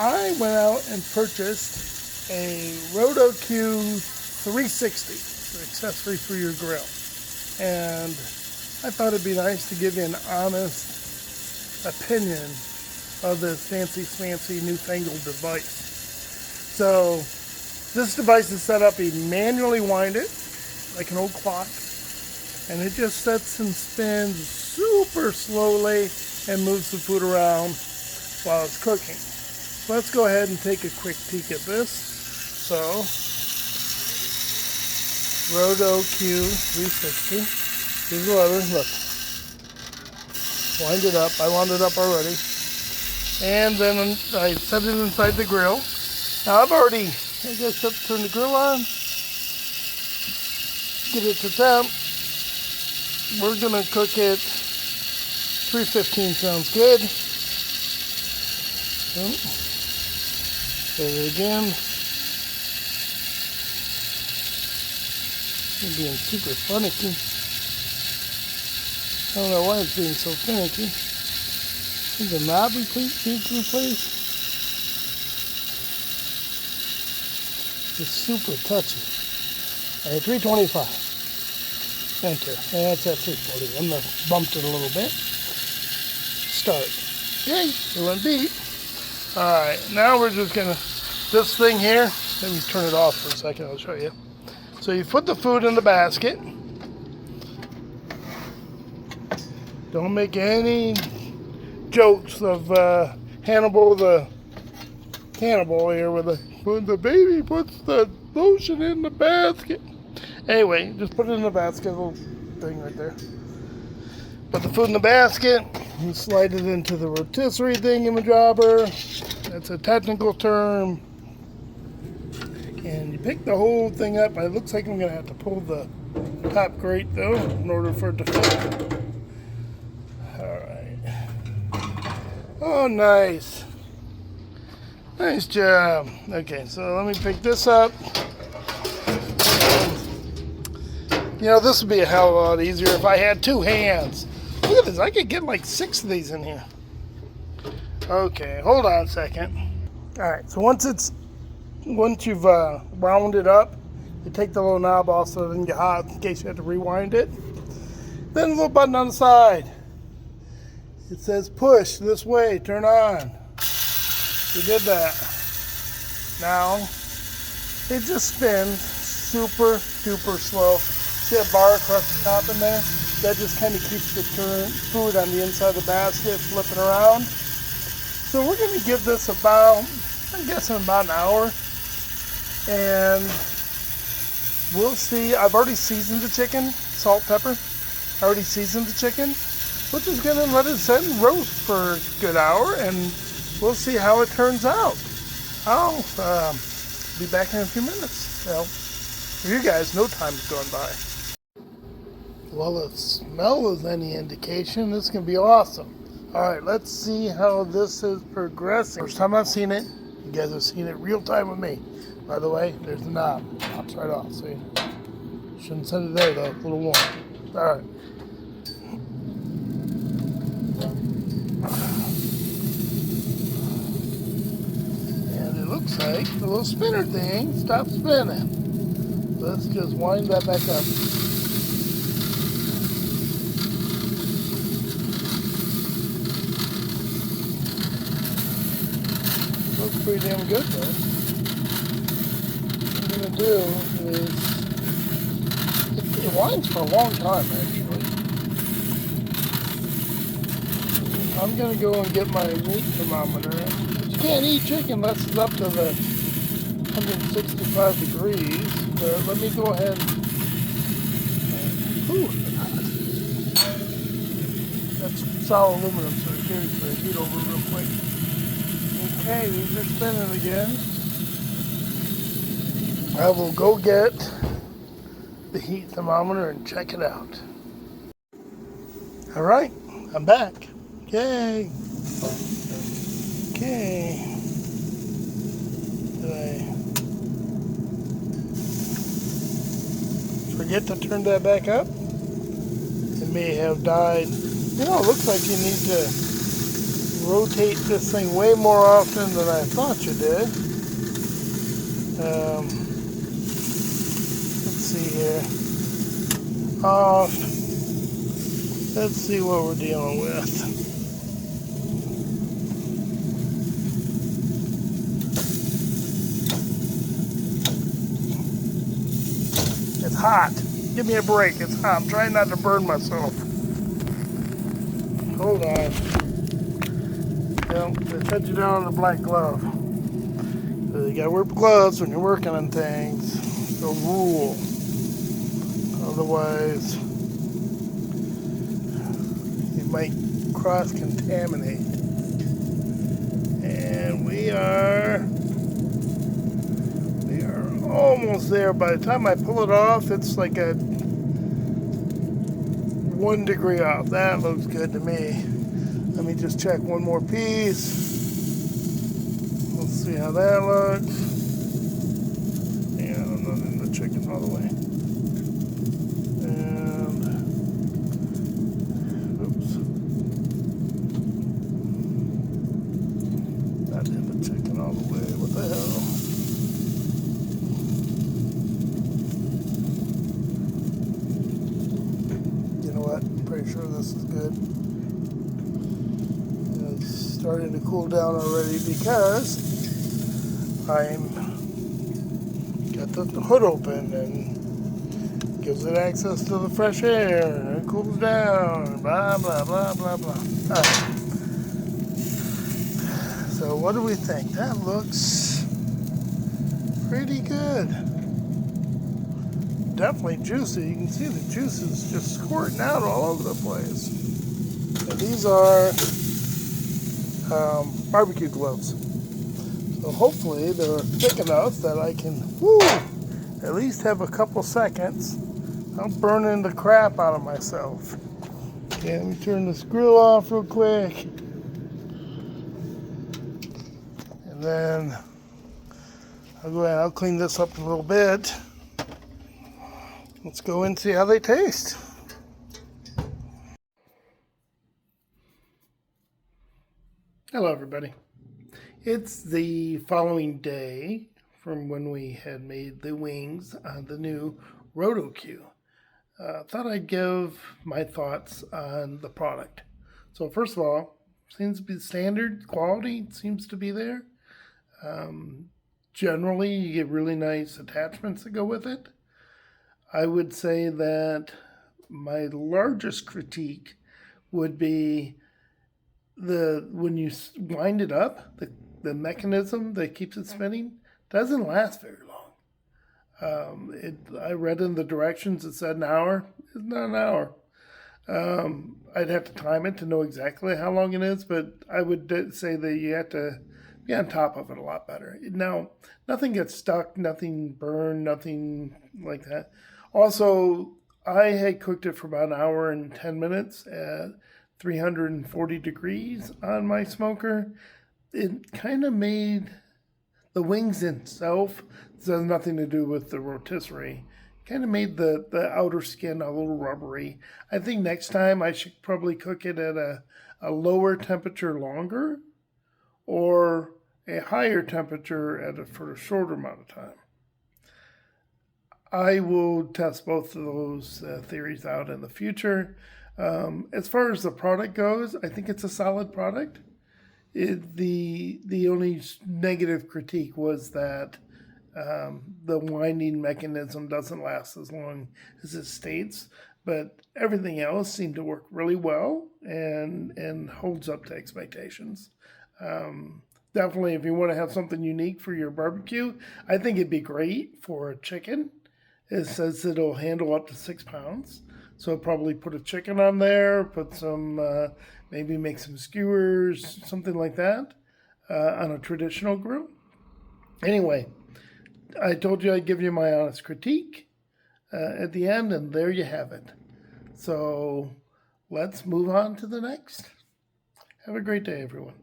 I went out and purchased a Roto-Q 360 accessory for your grill. And I thought it'd be nice to give you an honest opinion of this fancy smancy newfangled device. So this device is set up, you manually wind it like an old clock, and it just sets and spins super slowly and moves the food around while it's cooking. So let's go ahead and take a quick peek at this. So Roto-Q 360. Here's the lever, look. Wind it up. I wound it up already. And then I set it inside the grill. Now I've already, I guess, turn the grill on. Get it to temp. We're going to cook it 315 sounds good. Say it again. It's being super finicky. I don't know why it's being so finicky. I think the knob needs to be replaced. It's super touchy. Alright, 325. Enter. And that's at 340. I'm going to bump it a little bit. Start. Yay! It went beep. Alright, now we're just going to, this thing here, let me turn it off for a second, I'll show you. So you put the food in the basket. Don't make any jokes of Hannibal the cannibal here with when the baby puts the lotion in the basket. Anyway, just put it in the basket, little thing right there. Put the food in the basket and slide it into the rotisserie thingamajobber. That's a technical term. And you pick the whole thing up. It looks like I'm going to have to pull the top grate though in order for it to fit. Alright. Oh, nice. Nice job. Okay, so let me pick this up. You know, this would be a hell of a lot easier if I had two hands. Look at this. I could get like 6 of these in here. Okay, hold on a second. Alright, so once you've wound it up, you take the little knob off so it doesn't get hot in case you have to rewind it. Then a little button on the side. It says push this way, turn on. We did that. Now, it just spins super duper slow. See that bar across the top in there? That just kind of keeps the food on the inside of the basket flipping around. So we're going to give this about, I'm guessing about an hour. And we'll see. I've already seasoned the chicken, salt, pepper. I already seasoned the chicken. We're just going to let it sit and roast for a good hour, and we'll see how it turns out. I'll be back in a few minutes. Well, for you guys, no time is going by. Well, the smell is any indication. This is going to be awesome. All right, let's see how this is progressing. First time I've seen it. You guys have seen it real time with me. By the way, there's the knob. Pops right off. See? Shouldn't set it there, though. A little warm. All right. And it looks like the little spinner thing stopped spinning. Let's just wind that back up. Looks pretty damn good though. What I'm going to do is, it winds for a long time actually. I'm going to go and get my meat thermometer. You can't eat chicken unless it's up to the 165 degrees. But let me go ahead and, ooh, that's solid aluminum, so it carries the heat over real quick. Okay, these are spinning again. I will go get the heat thermometer and check it out. All right, I'm back. Yay. Okay. Did I forget to turn that back up? It may have died. You know, it looks like you need to rotate this thing way more often than I thought you did. Let's see here. Let's see what we're dealing with. It's hot. Give me a break. It's hot. I'm trying not to burn myself. Hold on. Well, they said you down on the black glove. So you gotta wear gloves when you're working on things. It's a rule. Otherwise, you might cross-contaminate. And we are almost there. By the time I pull it off, it's like a 1 degree off. That looks good to me. Let me just check one more piece. Let's see how that looks. Yeah, I'm not in the chicken all the way. And, oops. Not in the chicken all the way. What the hell? You know what? I'm pretty sure this is good. It's starting to cool down already because I'm got the hood open and gives it access to the fresh air and it cools down. Blah blah blah blah blah. All right. So what do we think? That looks pretty good. Definitely juicy. You can see the juice is just squirting out all over the place. And these are barbecue gloves. So hopefully they're thick enough that I can at least have a couple seconds. I'm burning the crap out of myself. Okay, let me turn this grill off real quick. And then I'll go ahead and I'll clean this up a little bit. Let's go and see how they taste. Hello everybody. It's the following day from when we had made the wings on the new Roto-Q. Thought I'd give my thoughts on the product. So first of all, seems to be standard quality, seems to be there. Generally, you get really nice attachments that go with it. I would say that my largest critique would be when you wind it up, the mechanism that keeps it spinning doesn't last very long. I read in the directions it said an hour. It's not an hour. I'd have to time it to know exactly how long it is, but I would say that you have to be on top of it a lot better. Now, nothing gets stuck, nothing burned, nothing like that. Also, I had cooked it for about an hour and 10 minutes at 340 degrees on my smoker. It kind of made the wings itself, this has nothing to do with the rotisserie, kind of made the outer skin a little rubbery. I think next time I should probably cook it at a lower temperature longer or a higher temperature for a shorter amount of time. I will test both of those theories out in the future. As far as the product goes, I think it's a solid product. The only negative critique was that the winding mechanism doesn't last as long as it states, but everything else seemed to work really well and holds up to expectations. Definitely, if you want to have something unique for your barbecue, I think it'd be great for a chicken. It says it'll handle up to 6 pounds. So probably put a chicken on there, put some, maybe make some skewers, something like that, on a traditional grill. Anyway, I told you I'd give you my honest critique at the end, and there you have it. So let's move on to the next. Have a great day, everyone.